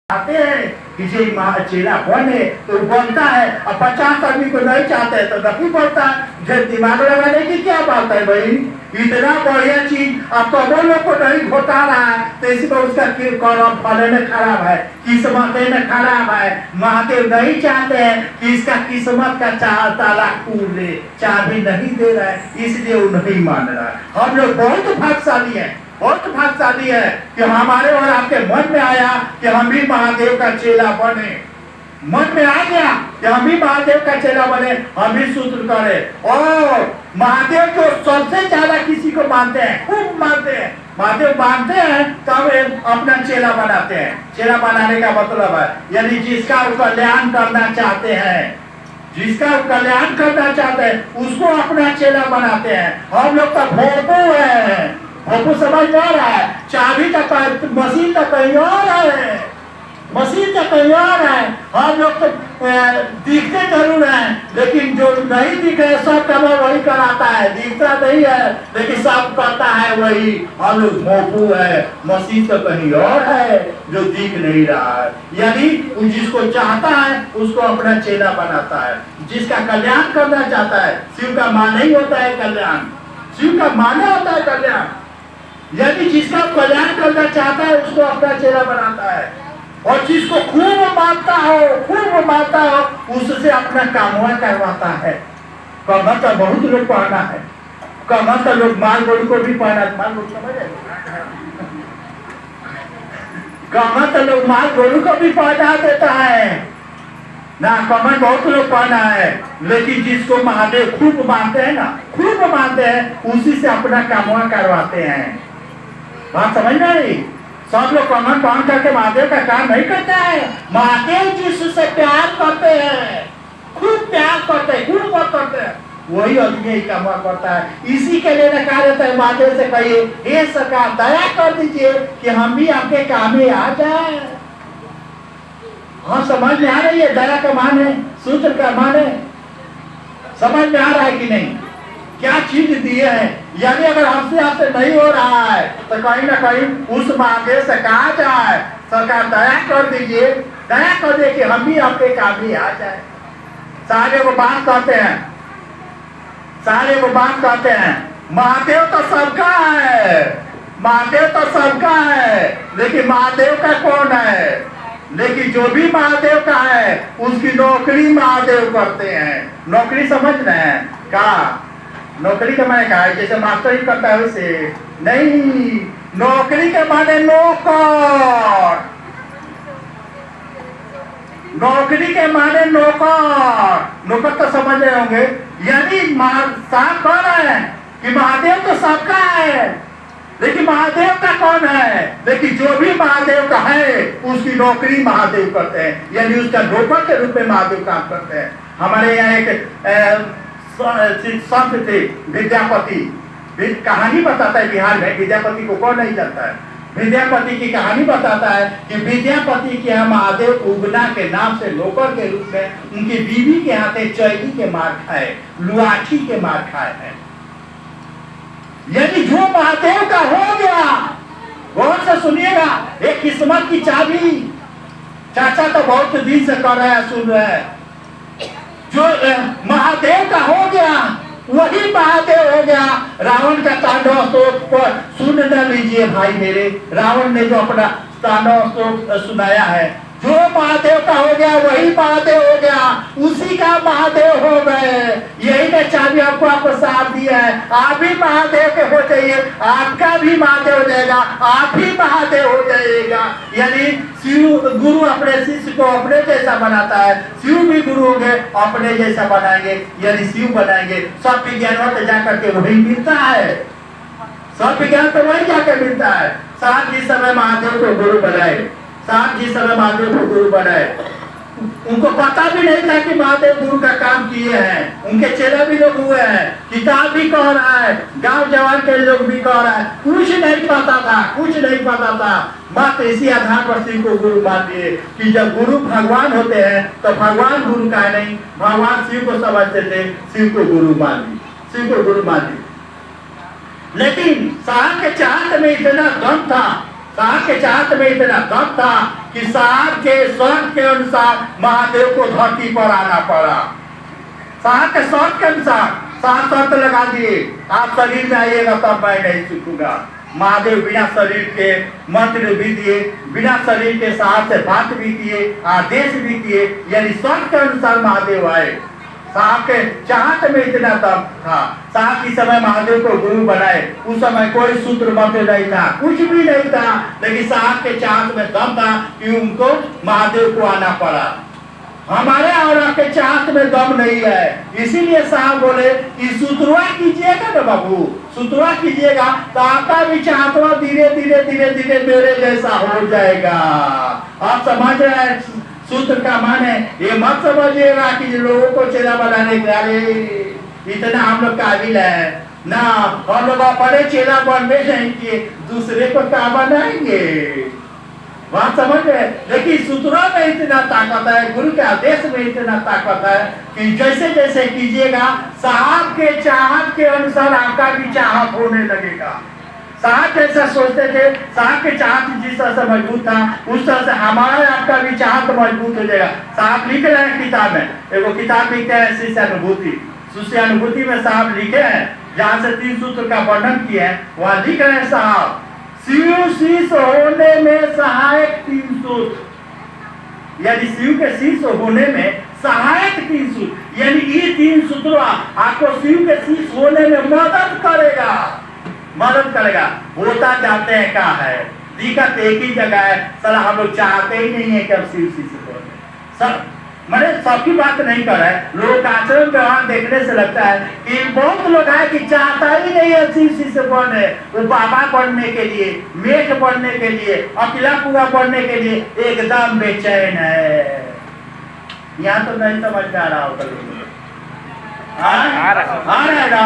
आते हैं किसी चेला बने तो बनता है, अब 50 आदमी को नहीं चाहते हैं तो नहीं बनता है। जो दिमाग लगाने की क्या बात है भाई, इतना बढ़िया चीज अब तो लोग को नहीं घोटा रहा है तो इसमें उसका कर्म फल में खराब है, किस्मत में खराब है। महादेव नहीं चाहते हैं कि इसका किस्मत का ताला खोल ले, चाबी नहीं दे रहा है, इसलिए वो नहीं मान रहा है। हम लोग बहुत भाग्यशाली है, बहुत भाग्यशाली है कि हमारे और आपके मन में आया कि हम भी महादेव का चेला बने। मन में आ गया कि हम भी महादेव का चेला बने, हम भी सूत्र करें। और महादेव जो सबसे ज्यादा किसी को मानते हैं, खूब मानते हैं, महादेव मानते हैं तब अपना चेला बनाते हैं। चेला बनाने का मतलब है यानी जिसका कल्याण करना चाहते हैं, जिसका कल्याण करना चाहते हैं उसको अपना चेला बनाते हैं। हम लोग तो भोपू है, आपको समझ में आ रहा है, चाबी का मशीन का कहीं और है, मशीन का कहीं और है। हम लोग तो दिखते जरूर हैं लेकिन जो नहीं दिखे सब काम वही कराता है, दिखता नहीं है लेकिन सब करता है वही। हम लोग भोपू है, मशीन तो कहीं और है जो दिख नहीं रहा है। यानी जिसको चाहता है उसको अपना चेला बनाता है, जिसका कल्याण करना चाहता है। शिव का माने ही होता है कल्याण, शिव का माने होता है कल्याण। यदि जिसका कल्याण करना चाहता है उसको अपना चेला बनाता है, और जिसको खूब मानता हो, खूब मानता हो उससे अपना कामवा करवाता है। कमर तो बहुत लोग पहना है, कमर तो लोग माल गोलू को भी पहना, माल गोलू समझ है, कमर तो लोग माल गोलू को भी पहना देता है ना, कमर बहुत लोग पहना है। लेकिन जिसको महादेव खूब मानते हैं ना, खूब मानते हैं उसी से अपना कामवा करवाते हैं। बात समझ में आई? सब लोग कमर पहन करके महादेव का काम नहीं करता है। महादेव जिससे प्यार करते हैं, खूब प्यार करते हैं, खूब करते हैं, वही आदमी काम करता है। इसी के लिए कहा जाता है महादेव से कहिए हे सरकार दया कर दीजिए कि हम भी आपके काम में आ जाए। हाँ समझ में आ रही है दया का माने, सूत्र का माने समझ में आ रहा है कि नहीं? क्या चीज दिए हैं, यानी अगर हमसे आपसे नहीं हो रहा है तो कहीं ना कहीं उस महादेव से कहा जाए सरकार दया कर दीजिए, दया कर दे कि हम भी आपके काम में आ जाए। सारे को बात कहते हैं, सारे को बात कहते हैं महादेव तो सबका है, महादेव तो सबका है, लेकिन महादेव का कौन है? लेकिन जो भी महादेव का है उसकी नौकरी महादेव करते हैं। नौकरी समझ रहे हैं का? नौकरी का माने कहा जैसे मास्टर ही करता है वैसे नहीं, नौकरी के माने नौकर, नौकरी के माने नौकर, नौकर तो समझ रहे होंगे। यानी साफ कह रहे हैं कि महादेव तो सबका है लेकिन महादेव का कौन है? लेकिन जो भी महादेव का है उसकी नौकरी महादेव करते हैं, यानी उसका नौकर के रूप में महादेव काम करते हैं। हमारे यहाँ एक संत थे विद्यापति, कहानी बताता है बिहार में, विद्यापति को कौन नहीं जानता है? विद्यापति की कहानी बताता है कि विद्यापति के यहाँ महादेव उगना के नाम से नौकर के रूप में उनकी बीवी के हाथे चैली के मार खाए, लुआठी के मार खाए हैं। यानी जो महादेव का हो गया, गौर से सुनिएगा, एक किस्मत की चाबी। चाचा तो बहुत दिन से कर रहे हैं, सुन रहे हैं। जो महादेव का हो गया वही महादेव हो गया। रावण का तांडव स्तोत्र सुन न लीजिए भाई मेरे, रावण ने जो अपना तांडव स्तोत्र सुनाया है, जो महादेव का हो गया वही महादेव हो गया, उसी का महादेव हो गए। यही ने चाबी आपको साथ दिया है, आप भी महादेव के हो जाइए, आपका भी महादेव हो जाएगा, आप भी महादेव हो जाएगा। यानी शिव गुरु अपने शिष्य को अपने जैसा बनाता है, शिव भी गुरु होंगे अपने जैसा बनाएंगे, यानी शिव बनाएंगे। सब विज्ञान तो जाकर के वही मिलता है, सब विज्ञान तो वही जाकर मिलता है। साथ जिस समय महादेव को गुरु बनाए, साथ जिस समय महादेव को गुरु बनाए, उनको पता भी नहीं था कि महादेव गुरु का काम किए हैं। उनके चेला भी लोग हुए हैं, किताब भी कह रहा है, गांव जवान के लोग भी कह रहा है, कुछ नहीं पता था, कुछ नहीं पता था। मात्र इसी आधार पर शिव को गुरु मान लिए कि जब गुरु भगवान होते हैं तो भगवान गुरु का नहीं, भगवान शिव को समझते थे, शिव को गुरु मान ली, शिव को गुरु मान ली। लेकिन साहब के चाहत में इतना दम था साहब के चाहत में इतना दम था कि साहब के शर्त के अनुसार महादेव को धरती पर आना पड़ा। साहब के शर्त के अनुसार साहब शर्त लगा दिए, आप शरीर में आइएगा तब मैं नहीं सीखूंगा। महादेव बिना शरीर के मंत्र भी दिए, बिना शरीर के साहब से बात भी किए, आदेश भी किए, यानी शर्त के अनुसार महादेव आए। साहब के चाहत में इतना दम था। साहब की समय महादेव को गुरु बनाए, उस समय कोई सूत्र मंत्र नहीं था, कुछ भी नहीं था, लेकिन साहब के चाहत में दम था कि उनको महादेव को आना पड़ा। हमारे और आपके चाहत में दम नहीं है, इसीलिए साहब बोले कि सुतुआ कीजिएगा ना बाबू, सुतुआ कीजिएगा तो आपका भी चाहतवा धीरे धीरे धीरे धीरे मेरे जैसा हो जाएगा। आप समझ रहे हैं सूत्र का माने? ये मत समझिएगा कि लोगों को चेला बनाने के लिए इतना हम लोग काबिल है ना, हम लोग अपने चेला बनने नहीं किए, दूसरे को क्या बनाएंगे? बात समझ रहे? लेकिन सूत्रों में इतना ताकत है, गुरु के आदेश में इतना ताकत है कि जैसे जैसे कीजिएगा साहब के चाहत के अनुसार आपका भी चाहत होने लगेगा। साहब जैसा सोचते थे, साहब के चाहत जिस तरह से मजबूत था, उस तरह से हमारा आपका भी चाहत मजबूत हो जाएगा। साहब लिख रहे हैं किताब में, एगो किताब लिखते हैं शिष्यानुभूति। शिष्यानुभूति में साहब लिखे हैं, जहाँ से 3 सूत्र का वर्णन किए हैं, वहाँ लिख रहे हैं साहब, शिव शिष्य होने में सहायक 3 सूत्र, यानी शिव के शिष्य होने में सहायक 3 सूत्र, यानी ये 3 सूत्र आपको शिव के शिष्य होने में मदद करेगा, मदद करेगा। होता जाते हैं क्या है, दिक्कत एक ही जगह है, साला हम लोग चाहते ही नहीं है कि अब शिव शिष्य बने। सब मैंने सबकी बात नहीं कर रहा है, लोगों का आचरण व्यवहार देखने से लगता है कि बहुत लोग है कि चाहता ही नहीं है शिव शिष्य बने, वो बाबा बनने के लिए, मेघ बनने के लिए, अकेला पूरा बनने के लिए एकदम बेचैन है। यहाँ तो नहीं समझ में आ रहा होगा आ रहा है ना?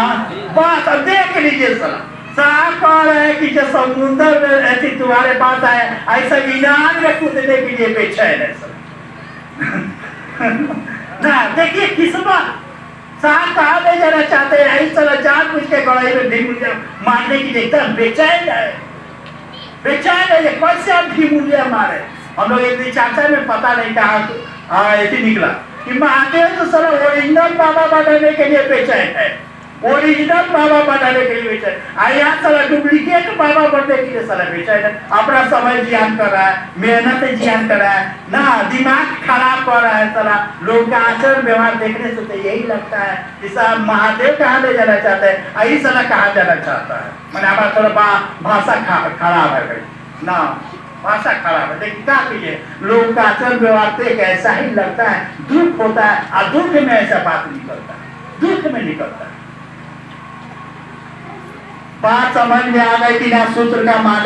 बात अब देख लीजिए सला, साहब कह रहे हैं कि जो समुद्र में ऐसी तुम्हारे पास आए, ऐसा मीनार में कूदने के लिए बेचैन है ना। देखिए किस्मत, साहब कहा ले जाना चाहते हैं, इस तरह जान बुझ के गड़ाई में ढीमुलिया मारने की देखता बेचैन है, बेचैन है। कैसे हम ढीमुलिया मारे? हम लोग एक दिन चाचा में पता नहीं कहा ऐसी निकला कि महादेव तो सारा ओरिजिनल बाबा बनाने के लिए बेचैन है, ओरिजिनल बाबा बनाने के लिए बेचैन, यहाँ सारा डुप्लीकेट बाबा बनने के लिए सारा बेचैन है। अपना समय जियान कर रहा है, मेहनत जियान कर रहा है ना, दिमाग खराब कर रहा है सारा। लोग का आचरण व्यवहार देखने से तो यही लगता है कि साहब महादेव कहाँ ले जाना चाहते हैं, यही साला कहाँ जाना चाहता है। मैंने हमारा थोड़ा भाषा खराब है भाई ना, भाषा खराब है। लेकिन क्या कीजिए, लोग का आचरण व्यवहार देख ऐसा ही लगता है, दुख होता है, और दुख में ऐसा बात निकलता है, दुख में निकलता है। बात समझ में आ गई कि ना सूत्र का माने